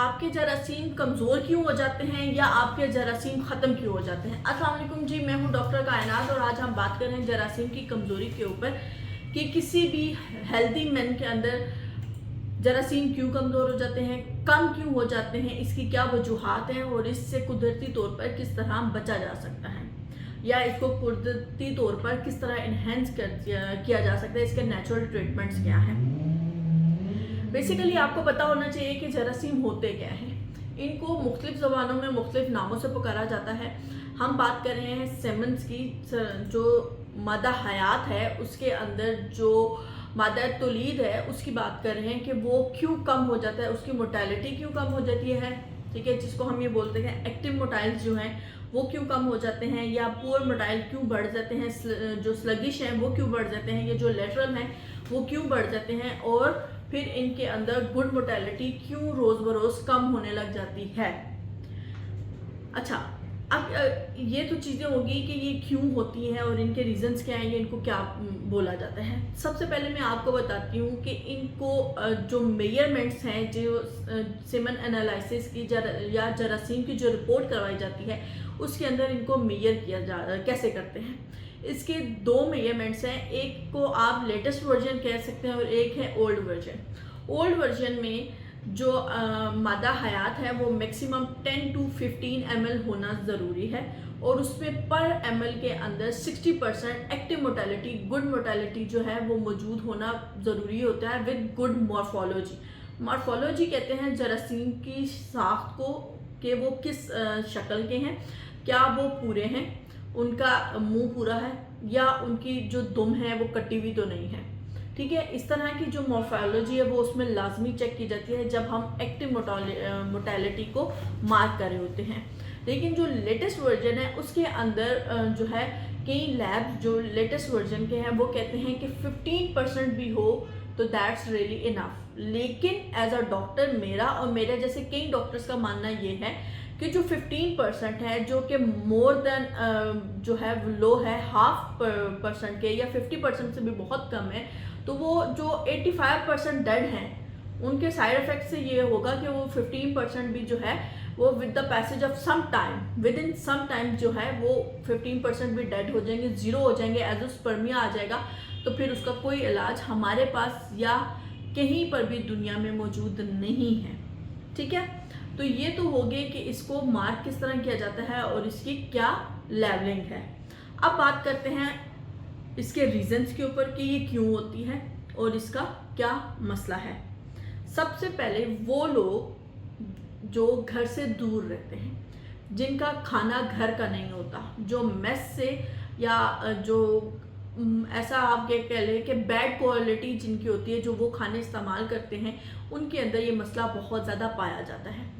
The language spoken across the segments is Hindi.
आपके जरासीम कमज़ोर क्यों हो जाते हैं या आपके जरासीम ख़त्म क्यों हो जाते हैं। अस्सलाम वालेकुम जी, मैं हूं डॉक्टर कायनात और आज हम बात कर रहे हैं जरासीम की कमज़ोरी के ऊपर कि किसी भी हेल्दी मैन के अंदर जरासीम क्यों कमज़ोर हो जाते हैं, कम क्यों हो जाते हैं, इसकी क्या वजूहात हैं और इससे कुदरती तौर पर किस तरह बचा जा सकता है या इसको कुदरती तौर पर किस तरह इन्हेंस किया जा सकता है, इसके नेचुरल ट्रीटमेंट्स क्या हैं। बेसिकली आपको पता होना चाहिए कि जरासीम होते क्या हैं। इनको मुख्तलिफ ज़बानों में मुख्तलिफ नामों से पुकारा जाता है। हम बात कर रहे हैं सेमन्स की, जो मादा हयात है उसके अंदर जो मादा तौलीद है उसकी बात कर रहे हैं कि वो क्यों कम हो जाता है, उसकी मोर्टेलिटी क्यों कम हो जाती है, ठीक है, जिसको हम ये बोलते हैं एक्टिव मोटाइल्स जो हैं वो क्यों कम हो जाते हैं या पुअर मोटाइल क्यों बढ़ जाते हैं, जो स्लगिश हैं वो क्यों बढ़ जाते हैं, ये जो लेटरल हैं वो क्यों बढ़ जाते हैं और फिर इनके अंदर गुड मोर्टेलिटी क्यों रोज़ बरोज़ कम होने लग जाती है। अच्छा, अब ये तो चीज़ें होगी कि ये क्यों होती हैं और इनके रीजंस क्या हैं, ये इनको क्या बोला जाता है। सबसे पहले मैं आपको बताती हूँ कि इनको जो मेजरमेंट्स हैं, जो सेमन एनालिसिस की या जरासीम की जो रिपोर्ट करवाई जाती है उसके अंदर इनको मेजर किया कैसे करते हैं। इसके दो मेजरमेंट्स हैं, एक को आप लेटेस्ट वर्जन कह सकते हैं और एक है ओल्ड वर्जन। ओल्ड वर्जन में जो मादा हयात है वो मैक्सिमम 10 to 15 ml होना ज़रूरी है और उसमें पर ml के अंदर 60% एक्टिव मोर्टेलिटी, गुड मोर्टेलिटी जो है वो मौजूद होना ज़रूरी होता है विद गुड मॉर्फोलॉजी। मॉर्फोलॉजी कहते हैं जरासीम की साख्त को कि वो किस शक्ल के हैं, क्या वो पूरे हैं, उनका मुंह पूरा है या उनकी जो दुम है वो कटी हुई तो नहीं है, ठीक है। इस तरह की जो मॉर्फोलॉजी है वो उसमें लाजमी चेक की जाती है जब हम एक्टिव मोर्टेलिटी को मार्क कर रहे होते हैं। लेकिन जो लेटेस्ट वर्जन है उसके अंदर जो है कई लैब्स जो लेटेस्ट वर्जन के हैं वो कहते हैं कि 15% भी हो तो दैट्स रियली इनफ। लेकिन एज अ डॉक्टर मेरा और मेरे जैसे कई डॉक्टर्स का मानना ये है कि जो 15% है जो कि मोर देन जो है लो है, 0.5% के या 50% से भी बहुत कम है, तो वो जो 85% डेड हैं उनके साइड इफ़ेक्ट से ये होगा कि वो 15% भी जो है वो with the passage of some time, within some time जो है वो 15% भी डेड हो जाएंगे, ज़ीरो हो जाएंगे, एजोस्पर्मिया आ जाएगा। तो फिर उसका कोई इलाज हमारे पास या कहीं पर भी दुनिया में मौजूद नहीं है, ठीक है। तो ये तो हो गए कि इसको मार्क किस तरह किया जाता है और इसकी क्या लेवलिंग है। अब बात करते हैं इसके रीजंस के ऊपर कि ये क्यों होती है और इसका क्या मसला है। सबसे पहले वो लोग जो घर से दूर रहते हैं, जिनका खाना घर का नहीं होता, जो मेस से या जो ऐसा आप कह लें कि बैड क्वालिटी जिनकी होती है, जो वो खाने इस्तेमाल करते हैं, उनके अंदर ये मसला बहुत ज़्यादा पाया जाता है।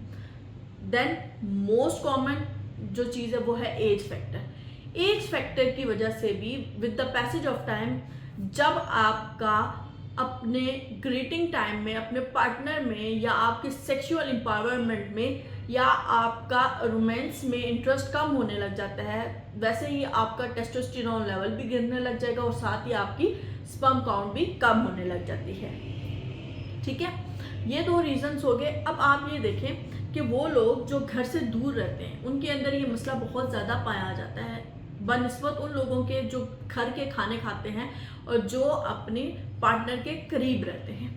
देन मोस्ट कॉमन जो चीज़ है वो है एज फैक्टर। एज फैक्टर की वजह से भी with the passage of time जब आपका अपने ग्रीटिंग टाइम में, अपने पार्टनर में या आपके सेक्सुअल एम्पावरमेंट में या आपका रोमांस में इंटरेस्ट कम होने लग जाता है, वैसे ही आपका टेस्टोस्टेरोन लेवल भी गिरने लग जाएगा और साथ ही आपकी स्पर्म काउंट भी कम होने लग जाती है, ठीक है। ये दो रीजंस हो गए। अब आप ये देखें कि वो लोग जो घर से दूर रहते हैं उनके अंदर ये मसला बहुत ज़्यादा पाया जाता है बनिस्बत उन लोगों के जो घर के खाने खाते हैं और जो अपने पार्टनर के करीब रहते हैं।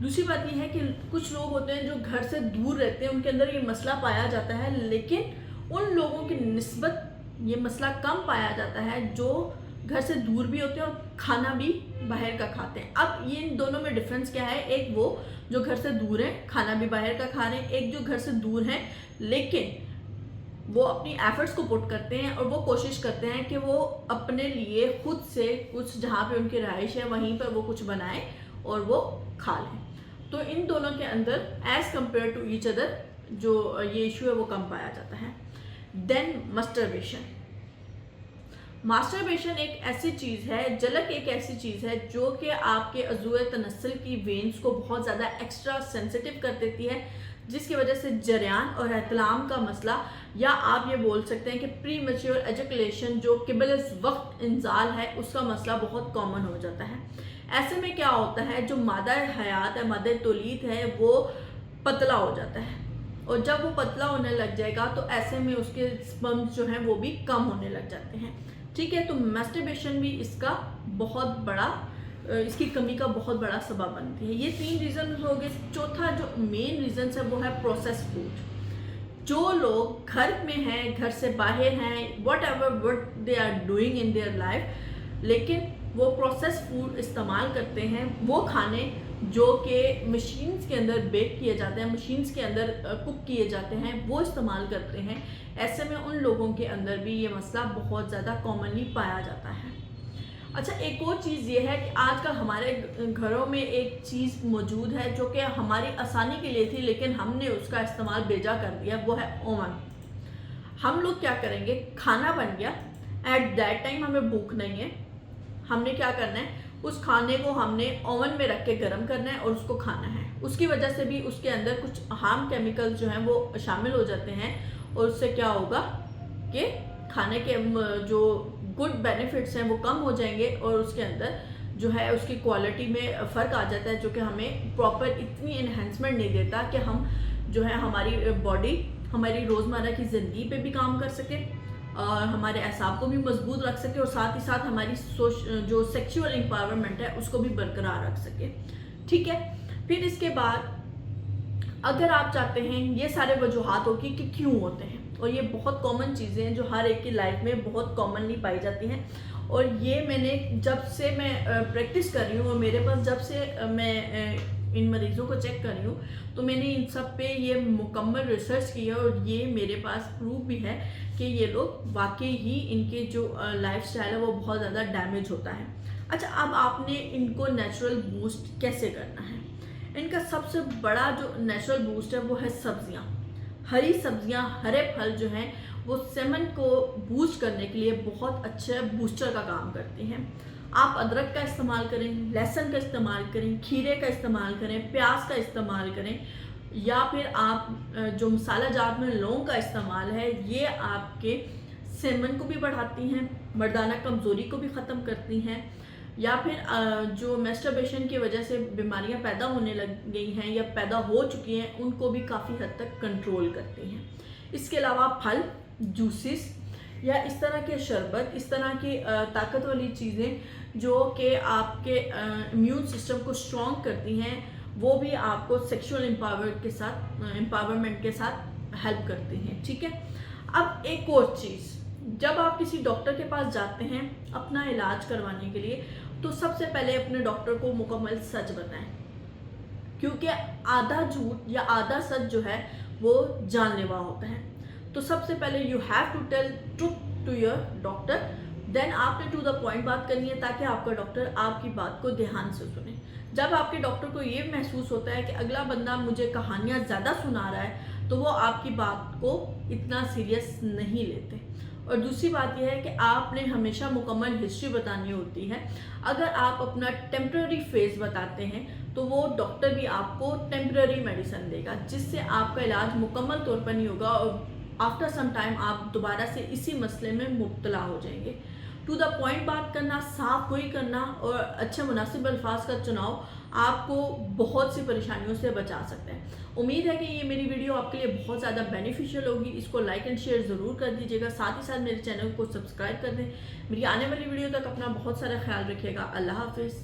दूसरी बात यह है कि कुछ लोग होते हैं जो घर से दूर रहते हैं, उनके अंदर ये मसला पाया जाता है, लेकिन उन लोगों की निस्बत ये मसला कम पाया जाता है जो घर से दूर भी होते हैं और खाना भी बाहर का खाते हैं। अब ये इन दोनों में डिफरेंस क्या है, एक वो जो घर से दूर है, खाना भी बाहर का खा रहे हैं, एक जो घर से दूर है लेकिन वो अपनी एफर्ट्स को पुट करते हैं और वो कोशिश करते हैं कि वो अपने लिए खुद से कुछ, जहाँ पे उनकी रहाइश है वहीं पर वो कुछ बनाएं और वो खा लें। तो इन दोनों के अंदर as compare to each other जो ये इशू है वो कम पाया जाता है। Then masturbation. मास्टरबेशन एक ऐसी चीज़ है, जलक एक ऐसी चीज़ है जो कि आपके अज़ूए तनस्सल की वेन्स को बहुत ज़्यादा एक्स्ट्रा सेंसिटिव कर देती है, जिसकी वजह से जरियान और एहतलाम का मसला, या आप ये बोल सकते हैं कि प्री मैच्योर एजुकेशन जो क़िबल वक्त इंजाल है उसका मसला बहुत कॉमन हो जाता है। ऐसे में क्या होता है, जो मादा हयात है, मादा तौलीद है, वो पतला हो जाता है, और जब वो पतला होने लग जाएगा तो ऐसे में उसके स्पर्म्स जो हैं वो भी कम होने लग जाते हैं। ठीक है, तो मैस्टरबेशन भी इसका बहुत बड़ा इसकी कमी का बहुत बड़ा सबब बनती है। ये 3 रीज़न हो गए। चौथा जो मेन रीज़न है वो है प्रोसेस फूड। जो लोग घर में हैं, घर से बाहर हैं, what they are doing in their life, लेकिन वो प्रोसेस फूड इस्तेमाल करते हैं, वो खाने जो कि मशीन्स के अंदर बेक किए जाते हैं, मशीन्स के अंदर कुक किए जाते हैं, वो इस्तेमाल करते हैं। ऐसे में उन लोगों के अंदर भी ये मसला बहुत ज़्यादा कॉमनली पाया जाता है। अच्छा, एक और चीज़ ये है कि आजकल हमारे घरों में एक चीज़ मौजूद है जो कि हमारी आसानी के लिए थी, लेकिन हमने उसका इस्तेमाल बेजा कर दिया, वो है ओवन। हम लोग क्या करेंगे, खाना बन गया, एट दैट टाइम हमें भूख नहीं है, हमने क्या करना है, उस खाने को हमने ओवन में रख के गर्म करना है और उसको खाना है। उसकी वजह से भी उसके अंदर कुछ हार्म केमिकल्स जो हैं वो शामिल हो जाते हैं और उससे क्या होगा कि खाने के जो गुड बेनिफिट्स हैं वो कम हो जाएंगे और उसके अंदर जो है उसकी क्वालिटी में फ़र्क आ जाता है, जो कि हमें प्रॉपर इतनी इन्हेंसमेंट नहीं देता कि हम जो है हमारी बॉडी हमारी रोज़मर्रा की ज़िंदगी पे भी काम कर सके और हमारे एसाब को भी मजबूत रख सके और साथ ही साथ हमारी जो सेक्सुअल एम्पावरमेंट है उसको भी बरकरार रख सके। ठीक है, फिर इसके बाद अगर आप चाहते हैं, ये सारे वजूहात होगी कि क्यों होते हैं, और ये बहुत कॉमन चीज़ें हैं जो हर एक की लाइफ में बहुत कॉमनली पाई जाती हैं। और ये मैंने जब से मैं प्रैक्टिस कर रही हूँ और मेरे पास जब से मैं इन मरीज़ों को चेक कर रही हूँ, तो मैंने इन सब पे ये मुकम्मल रिसर्च की है और ये मेरे पास प्रूफ भी है कि ये लोग वाकई ही इनके जो लाइफस्टाइल है वो बहुत ज़्यादा डैमेज होता है। अच्छा, अब आपने इनको नेचुरल बूस्ट कैसे करना है? इनका सबसे बड़ा जो नेचुरल बूस्ट है वो है सब्जियाँ। हरी सब्जियाँ, हरे फल जो हैं वो सेमन को बूस्ट करने के लिए बहुत अच्छे बूस्टर का काम करते हैं। आप अदरक का इस्तेमाल करें, लहसुन का इस्तेमाल करें, खीरे का इस्तेमाल करें, प्याज का इस्तेमाल करें, या फिर आप जो मसाला जात में लौंग का इस्तेमाल है, ये आपके सेमन को भी बढ़ाती हैं, मर्दाना कमज़ोरी को भी ख़त्म करती हैं, या फिर जो मैस्टरबेशन की वजह से बीमारियां पैदा होने लग गई हैं या पैदा हो चुकी हैं उनको भी काफ़ी हद तक कंट्रोल करती हैं। इसके अलावा फल, जूसेस या इस तरह के शरबत, इस तरह की ताकत वाली चीज़ें जो कि आपके इम्यून सिस्टम को स्ट्रॉन्ग करती हैं, वो भी आपको सेक्सुअल एम्पावरमेंट के साथ हेल्प करती हैं। ठीक है, अब एक और चीज़, जब आप किसी डॉक्टर के पास जाते हैं अपना इलाज करवाने के लिए, तो सबसे पहले अपने डॉक्टर को मुकम्मल सच बताएं, क्योंकि आधा झूठ या आधा सच जो है वो जानलेवा होता है। तो सबसे पहले you have to tell truth to your doctor, then आपने टू द पॉइंट बात करनी है ताकि आपका डॉक्टर आपकी बात को ध्यान से सुने। जब आपके डॉक्टर को ये महसूस होता है कि अगला बंदा मुझे कहानियाँ ज़्यादा सुना रहा है, तो वो आपकी बात को इतना सीरियस नहीं लेते। और दूसरी बात यह है कि आपने हमेशा मुकम्मल हिस्ट्री बतानी होती है। अगर आप अपना टेम्पररी फेज बताते हैं तो वो डॉक्टर भी आपको टेम्पररी मेडिसिन देगा, जिससे आपका इलाज मुकम्मल तौर पर नहीं होगा और आफ्टर सम टाइम आप दोबारा से इसी मसले में मुब्तला हो जाएंगे। टू द पॉइंट बात करना, साफ गोई करना और अच्छे मुनासिब अल्फाज का चुनाव आपको बहुत सी परेशानियों से बचा सकते हैं। उम्मीद है कि ये मेरी वीडियो आपके लिए बहुत ज़्यादा बेनिफिशियल होगी। इसको लाइक एंड शेयर ज़रूर कर दीजिएगा, साथ ही साथ मेरे चैनल को सब्सक्राइब कर दें। मेरी आने वाली वीडियो तक अपना बहुत सारा ख्याल रखिएगा। अल्लाह हाफिज़।